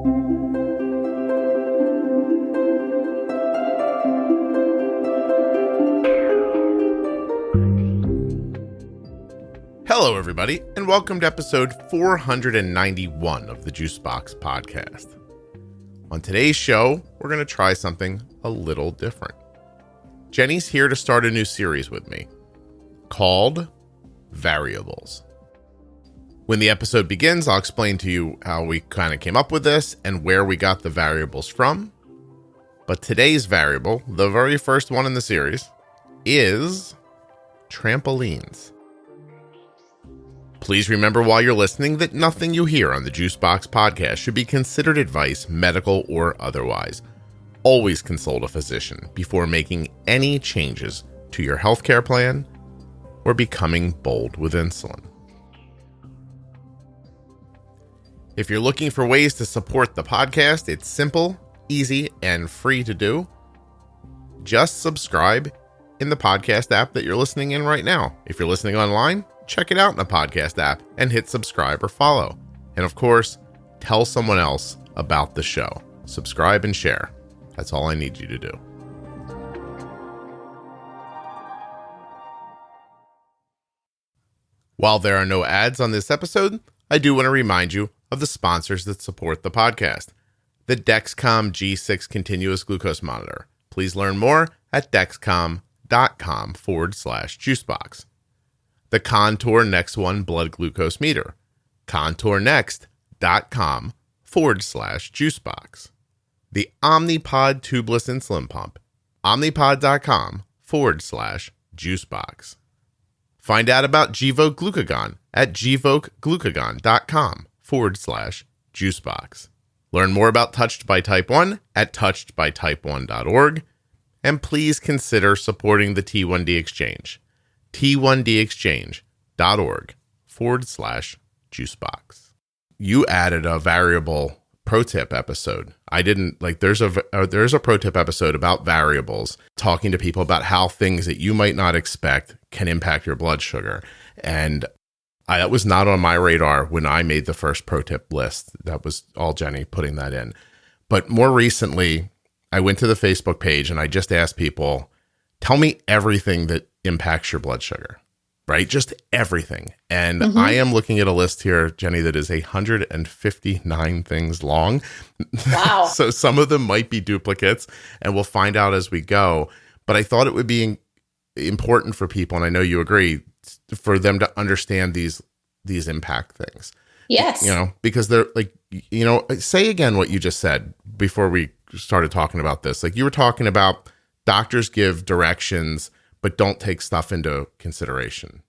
Hello, everybody, and welcome to episode 491 of the Juicebox Podcast. On today's show, we're going to try something a little different. Jenny's here to start a new series with me called Variables. When the episode begins, I'll explain to you how we kind of came up with this and where we got the variables from. But today's variable, the very first one in the series, is trampolines. Please remember while you're listening that nothing you hear on the Juicebox Podcast should be considered advice, medical or otherwise. Always consult a physician before making any changes to your healthcare plan or becoming bold with insulin. If you're looking for ways to support the podcast, it's simple, easy, and free to do. Just subscribe in the podcast app that you're listening in right now. If you're listening online, check it out in the podcast app and hit subscribe or follow. And of course, tell someone else about the show. Subscribe and share. That's all I need you to do. While there are no ads on this episode, I do want to remind you of the sponsors that support the podcast. The Dexcom G6 continuous glucose monitor. Please learn more at dexcom.com/juicebox. The Contour Next One blood glucose meter. contournext.com/juicebox. The Omnipod tubeless insulin pump. omnipod.com/juicebox. Find out about Gvoke Glucagon at gvokeglucagon.com/juicebox. Learn more about Touched by Type 1 at touchedbytype1.org. And please consider supporting the T1D Exchange. t1dexchange.org/juicebox. You added a variable pro tip episode. I didn't there's a pro tip episode about variables, talking to people about how things that you might not expect can impact your blood sugar. And that was not on my radar when I made the first pro tip list. That was all Jenny putting that in. But more recently, I went to the Facebook page and I just asked people, tell me everything that impacts your blood sugar, right? Just everything. And I am looking at a list here, Jenny, that is 159 things long. Wow. So some of them might be duplicates, and we'll find out as we go. But I thought it would be important for people, and I know you agree, for them to understand these impact things. Yes. Because they're say again what you just said before we started talking about this. You were talking about doctors give directions but don't take stuff into consideration.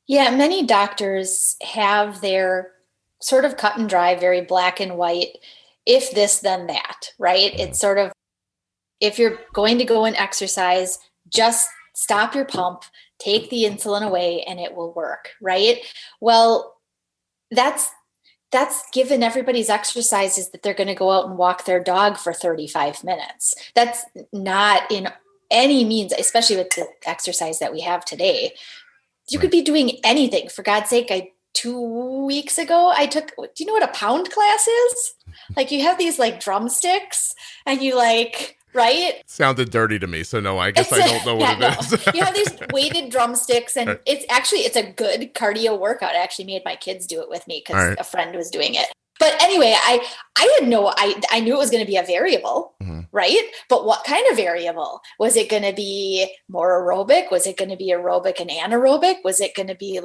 Yeah, many doctors have their sort of cut and dry, very black and white, if this, then that, right? It's sort of, if you're going to go and exercise, just stop your pump, take the insulin away, and it will work, right? Well, that's given everybody's exercises that they're going to go out and walk their dog for 35 minutes. That's not in any means, especially with the exercise that we have today. You could be doing anything. For God's sake, 2 weeks ago, I took, do you know what a pound class is? You have these drumsticks and you right? Sounded dirty to me. So no, I guess I don't know what it is. You have these weighted drumsticks and it's a good cardio workout. I actually made my kids do it with me because a friend was doing it. But anyway, I knew it was going to be a variable, right? But what kind of variable? Was it going to be more aerobic? Was it going to be aerobic and anaerobic? Was it going to be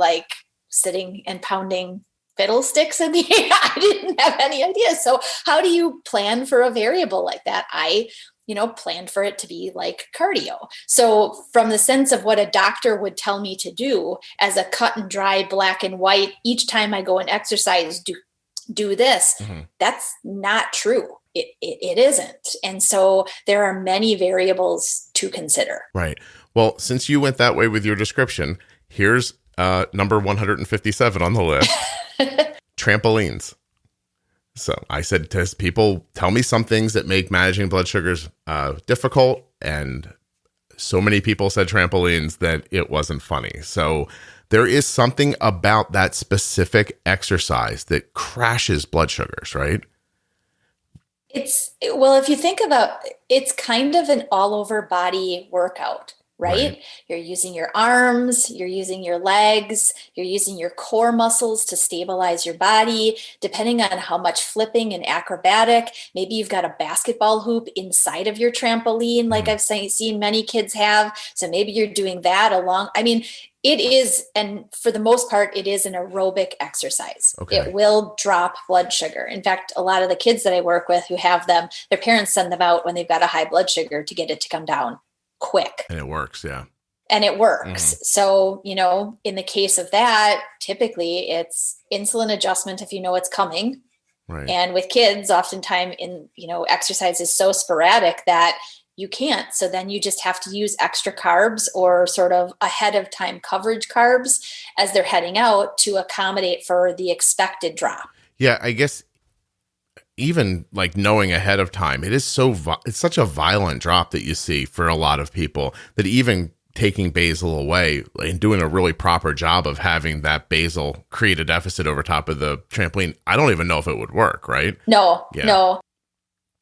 sitting and pounding fiddlesticks in the air? I didn't have any idea. So how do you plan for a variable like that? I planned for it to be like cardio. So from the sense of what a doctor would tell me to do as a cut and dry, black and white, each time I go and exercise, do this, that's not true. It isn't. And so there are many variables to consider. Right. Well, since you went that way with your description, here's number 157 on the list, trampolines. So I said to people, tell me some things that make managing blood sugars difficult. And so many people said trampolines that it wasn't funny. So there is something about that specific exercise that crashes blood sugars, right? Well, if you think about it's kind of an all over body workout, right? You're using your arms, you're using your legs, you're using your core muscles to stabilize your body, depending on how much flipping and acrobatic. Maybe you've got a basketball hoop inside of your trampoline, like I've seen many kids have. So maybe you're doing that along. I mean, it is, and for the most part, it is an aerobic exercise. Okay. It will drop blood sugar. In fact, a lot of the kids that I work with who have them, their parents send them out when they've got a high blood sugar to get it to come down quick. And it works, yeah. And it works. So, in the case of that, typically it's insulin adjustment if you know it's coming. Right. And with kids, oftentimes exercise is so sporadic that you can't. So then you just have to use extra carbs or sort of ahead of time coverage carbs as they're heading out to accommodate for the expected drop. Yeah, I guess even like knowing ahead of time, it's such a violent drop that you see for a lot of people that even taking basal away and doing a really proper job of having that basal create a deficit over top of the trampoline, I don't even know if it would work, right? No.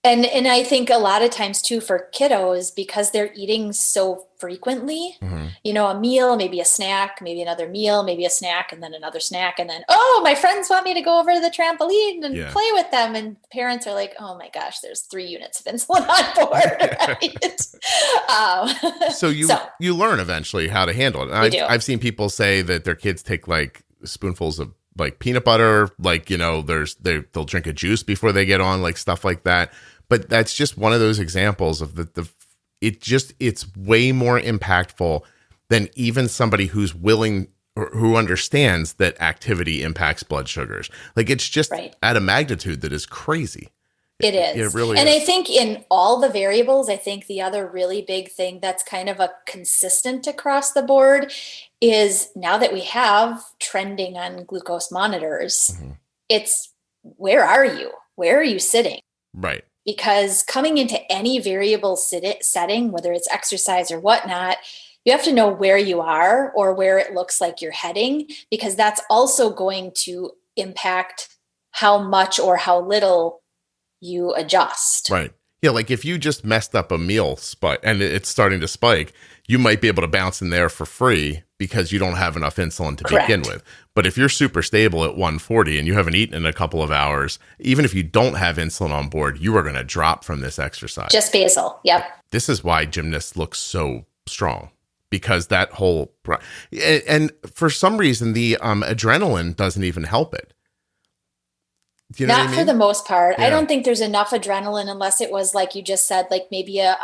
And I think a lot of times too for kiddos, because they're eating so frequently, a meal, maybe a snack, maybe another meal, maybe a snack, and then another snack. And then, my friends want me to go over to the trampoline and play with them. And parents are like, oh my gosh, there's 3 units of insulin on board. Right? So you learn eventually how to handle it. I've seen people say that their kids take like spoonfuls of like peanut butter, like, they'll drink a juice before they get on, like stuff like that. But that's just one of those examples of it's way more impactful than even somebody who's willing or who understands that activity impacts blood sugars. Like it's just at a magnitude that is crazy. It is. It really is. And I think in all the variables, I think the other really big thing that's kind of a consistent across the board is now that we have trending on glucose monitors, it's where are you? Where are you sitting? Right. Because coming into any variable setting, whether it's exercise or whatnot, you have to know where you are or where it looks like you're heading, because that's also going to impact how much or how little you adjust. Right. Yeah, like if you just messed up a meal spike and it's starting to spike, you might be able to bounce in there for free because you don't have enough insulin to begin with. But if you're super stable at 140 and you haven't eaten in a couple of hours, even if you don't have insulin on board, you are going to drop from this exercise. Just basal. Yep. This is why gymnasts look so strong, because that whole, and for some reason, the adrenaline doesn't even help it. Do you know what I mean? For the most part. Yeah. I don't think there's enough adrenaline unless it was like you just said, like maybe a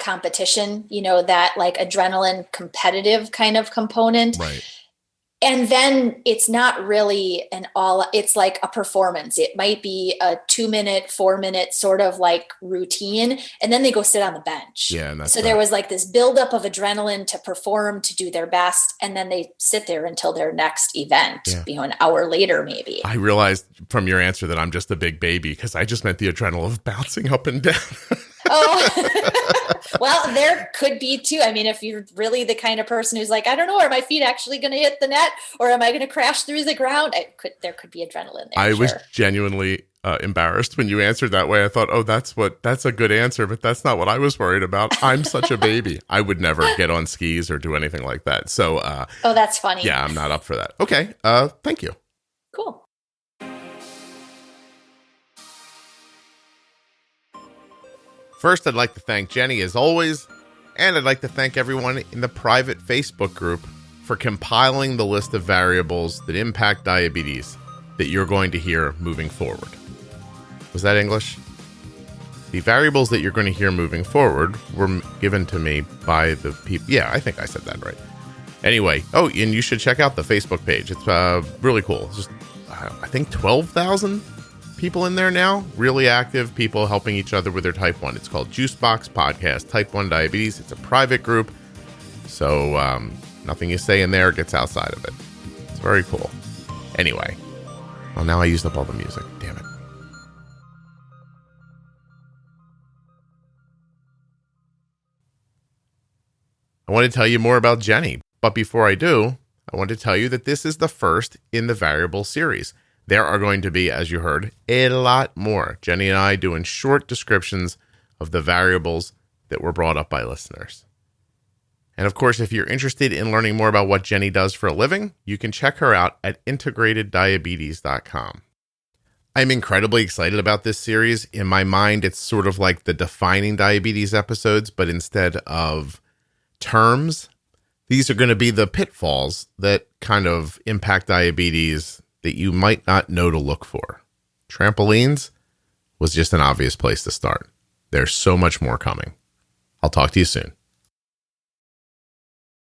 competition, that like adrenaline competitive kind of component. Right. And then it's not really it's like a performance. It might be a 2-minute, 4-minute sort of like routine. And then they go sit on the bench. Yeah. And so there was like this buildup of adrenaline to perform, to do their best. And then they sit there until their next event, an hour later, maybe. I realized from your answer that I'm just a big baby because I just meant the adrenaline of bouncing up and down. Well, there could be too. I mean, if you're really the kind of person who's like, I don't know, are my feet actually going to hit the net or am I going to crash through the ground? There could be adrenaline there. I was genuinely embarrassed when you answered that way. I thought, that's a good answer, but that's not what I was worried about. I'm such a baby. I would never get on skis or do anything like that. So, that's funny. Yeah, I'm not up for that. Okay. Thank you. Cool. First, I'd like to thank Jenny as always, and I'd like to thank everyone in the private Facebook group for compiling the list of variables that impact diabetes that you're going to hear moving forward. Was that English? The variables that you're going to hear moving forward were given to me by the people. Yeah, I think I said that right. Anyway, and you should check out the Facebook page. It's really cool. It's just, I think 12,000 people in there now, really active people helping each other with their type 1. It's called Juicebox Podcast, Type 1 Diabetes. It's a private group, so nothing you say in there gets outside of it. It's very cool. Anyway, well, now I used up all the music. Damn it. I want to tell you more about Jenny, but before I do, I want to tell you that this is the first in the variable series. There are going to be, as you heard, a lot more. Jenny and I doing short descriptions of the variables that were brought up by listeners. And of course, if you're interested in learning more about what Jenny does for a living, you can check her out at integrateddiabetes.com. I'm incredibly excited about this series. In my mind, it's sort of like the defining diabetes episodes, but instead of terms, these are going to be the pitfalls that kind of impact diabetes that you might not know to look for. Trampolines was just an obvious place to start. There's so much more coming. I'll talk to you soon.